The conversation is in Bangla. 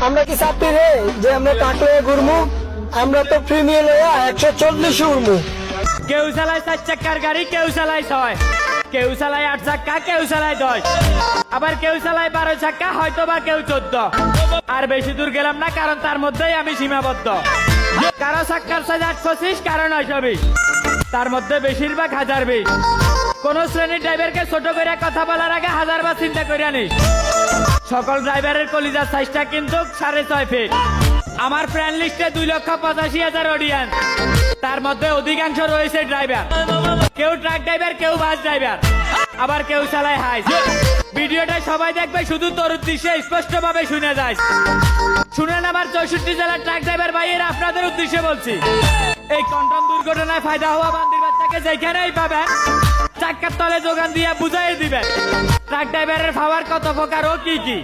আমরা কি চাপি রে যে আমরা টাকলে ঘুরমু? আমরা তো প্রিমিয়ার 140 উড়মু। কেউ চালায় 4 চাকার গাড়ি, কেউ চালায় 6, কেউ চালায় 8 চাকা, কেউ চালায় 10, আবার কেউ চালায় 12 চাকা, হয়তো বা কেউ 14। আর বেশি দূর গেলাম না, কারণ তার মধ্যেই আমি সীমাবদ্ধ। কারো চাক্কার সাইজ 825, কারো 920, তার মধ্যে বেশিরভাগ 1020। কোন শ্রেণীর ড্রাইভারকে ছোট করে কথা বলার আগে 1000 বার চিন্তা করে নিস। সকল ড্রাইভারের কলিজার সাইজটা কিন্তু 6.5 ফিট। আমার ফ্রেন্ড লিস্টে 2,85,000 অডিয়েন্স, তার মধ্যে অধিকাংশ রয়েছে ড্রাইভার। কেউ ট্রাক ড্রাইভার, কেউ বাস ড্রাইভার, আবার কেউ চালায় হাইস। ভিডিওটা সবাই দেখবে, শুধু তোর উদ্দেশ্যে স্পষ্ট ভাবে শুনে যায়। শুনেন আমার 64 জেলার ট্রাক ড্রাইভার ভাইয়েরা, আপনাদের উদ্দেশ্যে বলছি, এই কন্টন দুর্ঘটনায় ফায়দা হওয়া বান্দির বাচ্চাকে যেখানেই পাবেন, চাক্কার তলে যোগান দিয়ে বুঝাই দিবেন ট্রাক ড্রাইভারের পাওয়ার কত প্রকার ও কি কি।